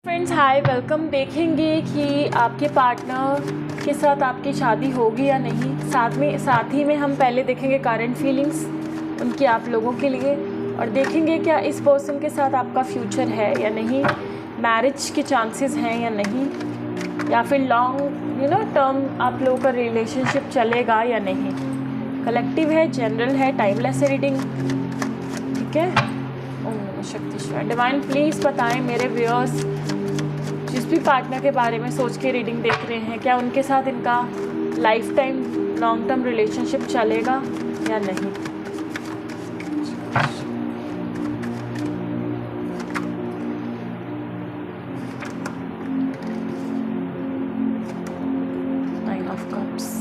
Friends hi welcome. देखेंगे कि आपके पार्टनर के साथ आपकी शादी होगी या नहीं। साथ ही में हम पहले देखेंगे करंट फीलिंग्स उनकी आप लोगों के लिए, और देखेंगे क्या इस पर्सन के साथ आपका फ्यूचर है या नहीं, मैरिज के चांसेस हैं या नहीं, या फिर लॉन्ग टर्म आप लोगों का रिलेशनशिप चलेगा या नहीं। कलेक्टिव है, जनरल है, टाइमलेस है रीडिंग, ठीक है। ओम शक्तिश्वर डिवाइन प्लीज़ बताएं मेरे व्यूअर्स जिस भी पार्टनर के बारे में सोच के रीडिंग देख रहे हैं, क्या उनके साथ इनका life time long term relationship चलेगा या नहीं। Nine of cups,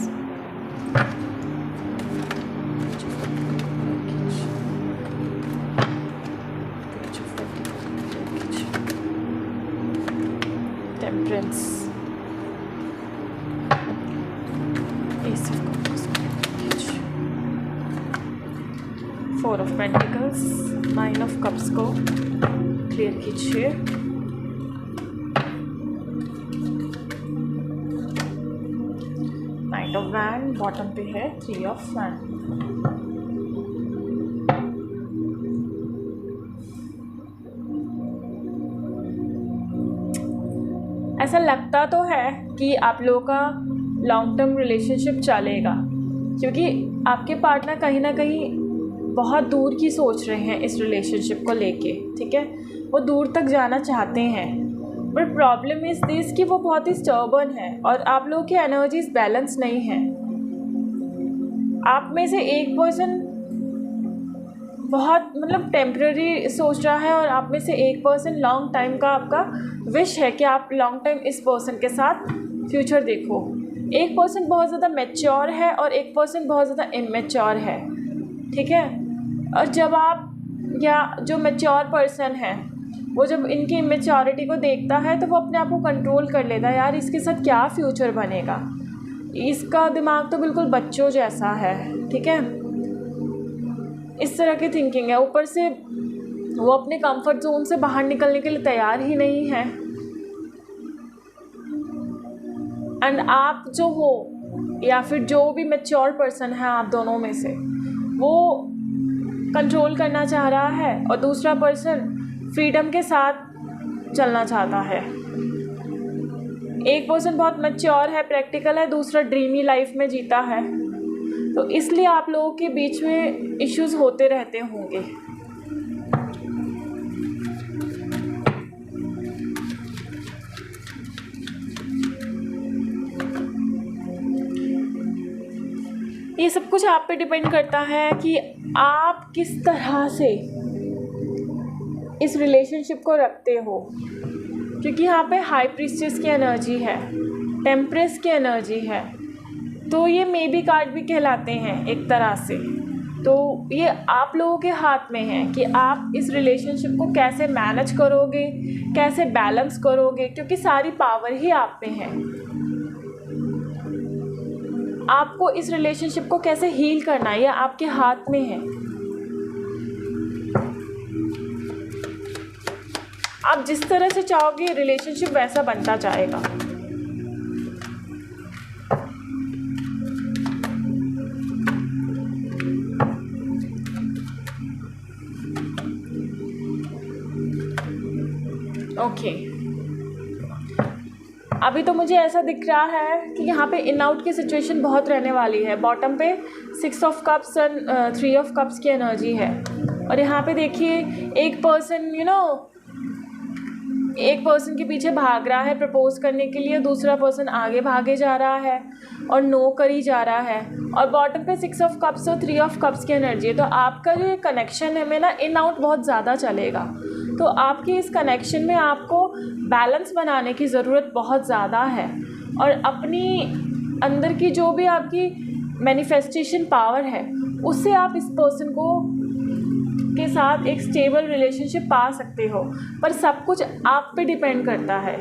temperance, S of cups, four of pentacles, nine of cups को क्लियर कीजिए। नाइट ऑफ वैंड बॉटम पे है, थ्री ऑफ वैंड। ऐसा लगता तो है कि आप लोगों का लॉन्ग टर्म रिलेशनशिप चलेगा, क्योंकि आपके पार्टनर कहीं ना कहीं बहुत दूर की सोच रहे हैं इस रिलेशनशिप को लेके, ठीक है। वो दूर तक जाना चाहते हैं, बट प्रॉब्लम इज़ दिस कि वो बहुत ही स्टर्बन है और आप लोगों की एनर्जीज बैलेंस नहीं है। आप में से एक पर्सन बहुत टेम्पररी सोच रहा है और आप में से एक पर्सन लॉन्ग टाइम का आपका विश है कि आप लॉन्ग टाइम इस पर्सन के साथ फ्यूचर देखो। एक पर्सन बहुत ज़्यादा मैच्योर है और एक पर्सन बहुत ज़्यादा इमेच्योर है, ठीक है। और जब आप या जो मैच्योर पर्सन है वो जब इनकी इमेच्योरिटी को देखता है तो वो अपने आप को कंट्रोल कर लेता है, यार इसके साथ क्या फ्यूचर बनेगा, इसका दिमाग तो बिल्कुल बच्चों जैसा है, ठीक है। इस तरह की थिंकिंग है। ऊपर से वो अपने कंफर्ट जोन से बाहर निकलने के लिए तैयार ही नहीं है। एंड आप जो हो या फिर जो भी मैच्योर पर्सन है आप दोनों में से, वो कंट्रोल करना चाह रहा है और दूसरा पर्सन फ्रीडम के साथ चलना चाहता है। एक पर्सन बहुत मैच्योर है, प्रैक्टिकल है, दूसरा ड्रीमी लाइफ में जीता है। तो इसलिए आप लोगों के बीच में इश्यूज होते रहते होंगे। ये सब कुछ आप पे डिपेंड करता है कि आप किस तरह से इस रिलेशनशिप को रखते हो, क्योंकि यहाँ पे हाई प्रीस्टेस की एनर्जी है, टेम्परेंस की एनर्जी है, तो ये मे बी कार्ड भी कहलाते हैं एक तरह से। तो ये आप लोगों के हाथ में है कि आप इस रिलेशनशिप को कैसे मैनेज करोगे, कैसे बैलेंस करोगे, क्योंकि सारी पावर ही आप पे है। आपको इस रिलेशनशिप को कैसे हील करना है ये आपके हाथ में है। आप जिस तरह से चाहोगे रिलेशनशिप वैसा बनता जाएगा। ओके, अभी तो मुझे ऐसा दिख रहा है कि यहाँ पे इन आउट की सिचुएशन बहुत रहने वाली है। बॉटम पे six of cups and three of cups की एनर्जी है, और यहाँ पे देखिए एक पर्सन एक पर्सन के पीछे भाग रहा है प्रपोज करने के लिए, दूसरा पर्सन आगे भागे जा रहा है और नो करी जा रहा है। और बॉटम पे सिक्स ऑफ कप्स और थ्री ऑफ कप्स की एनर्जी है। तो आपका जो ये कनेक्शन है में ना इन आउट बहुत ज़्यादा चलेगा। तो आपकी इस कनेक्शन में आपको बैलेंस बनाने की ज़रूरत बहुत ज़्यादा है, और अपनी अंदर की जो भी आपकी मैनिफेस्टेशन पावर है उससे आप इस पर्सन को के साथ एक स्टेबल रिलेशनशिप पा सकते हो। पर सब कुछ आप पे डिपेंड करता है।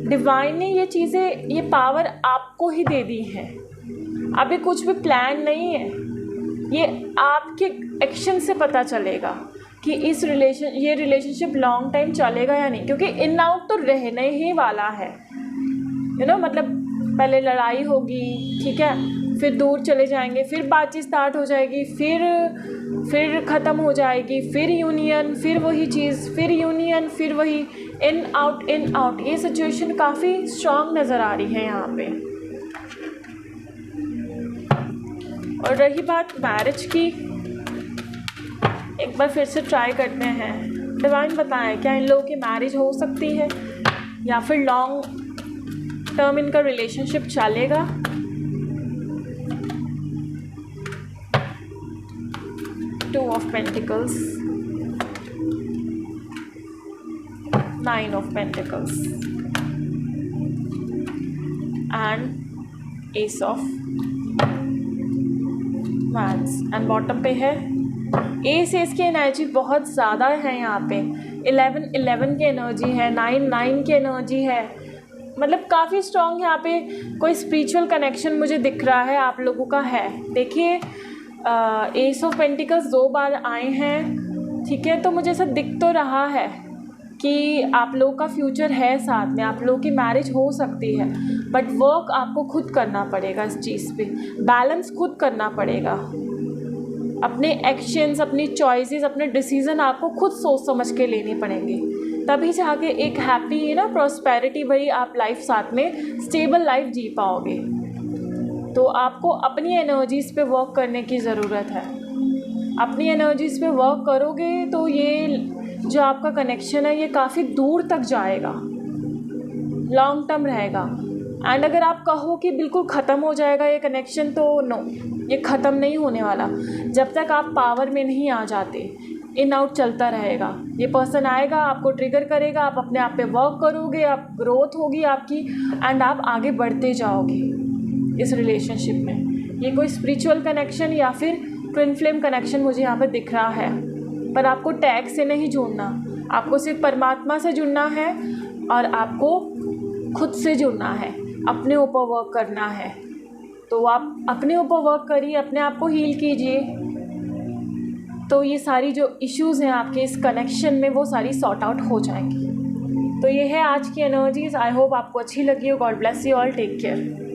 डिवाइन ने ये चीज़ें, ये पावर आपको ही दे दी है। अभी कुछ भी प्लान नहीं है, ये आपके एक्शन से पता चलेगा। कि ये रिलेशनशिप लॉन्ग टाइम चलेगा या नहीं, क्योंकि इन आउट तो रहने ही वाला है। मतलब पहले लड़ाई होगी, ठीक है, फिर दूर चले जाएंगे, फिर बातचीत स्टार्ट हो जाएगी, फिर ख़त्म हो जाएगी, फिर यूनियन, फिर वही चीज़, फिर यूनियन, फिर वही इन आउट। ये सिचुएशन काफ़ी स्ट्रॉन्ग नज़र आ रही है यहाँ पे। और रही बात मैरिज की, एक बार फिर से ट्राई करते हैं। डिवाइन बताएं क्या इन लोगों की मैरिज हो सकती है या फिर लॉन्ग टर्म इनका रिलेशनशिप चलेगा। Two of pentacles, 9 of pentacles and S of wands and bottom पे है एस की एनर्जी बहुत ज़्यादा है यहाँ पे। 11 की एनर्जी है, 9 की एनर्जी है, मतलब काफ़ी स्ट्रॉन्ग यहाँ पे। कोई स्पिरिचुअल कनेक्शन मुझे दिख रहा है आप लोगों का है। देखिए एस ऑफ पेंटिकल्स 2 बार आए हैं, ठीक है, तो मुझे ऐसा दिख तो रहा है कि आप लोगों का फ्यूचर है साथ में, आप लोगों की मैरिज हो सकती है, बट वर्क आपको खुद करना पड़ेगा इस चीज़ पे, बैलेंस खुद करना पड़ेगा। अपने एक्शंस, अपनी चॉइसेस, अपने डिसीज़न आपको खुद सोच समझ के लेने पड़ेंगे, तभी जाके एक हैप्पी प्रॉस्पेरिटी भरी आप लाइफ साथ में स्टेबल लाइफ जी पाओगे। तो आपको अपनी एनर्जीज़ पे वर्क करने की ज़रूरत है। अपनी एनर्जीज़ पे वर्क करोगे तो ये जो आपका कनेक्शन है ये काफ़ी दूर तक जाएगा, लॉन्ग टर्म रहेगा। एंड अगर आप कहो कि बिल्कुल ख़त्म हो जाएगा ये कनेक्शन, तो नो, ये ख़त्म नहीं होने वाला। जब तक आप पावर में नहीं आ जाते, इन आउट चलता रहेगा। ये पर्सन आएगा, आपको ट्रिगर करेगा, आप अपने आप पे वर्क करोगे, आप ग्रोथ होगी आपकी, एंड आप आगे बढ़ते जाओगे इस रिलेशनशिप में। ये कोई स्पिरिचुअल कनेक्शन या फिर ट्विन फ्लेम कनेक्शन मुझे यहाँ पे दिख रहा है, पर आपको टैग से नहीं जुड़ना, आपको सिर्फ परमात्मा से जुड़ना है और आपको खुद से जुड़ना है, अपने ऊपर वर्क करना है। तो आप अपने ऊपर वर्क करिए, अपने आप को हील कीजिए, तो ये सारी जो इश्यूज़ हैं आपके इस कनेक्शन में वो सारी सॉर्ट आउट हो जाएंगी। तो ये है आज की एनर्जीज़। आई होप आपको अच्छी लगी हो। God bless you all, take care.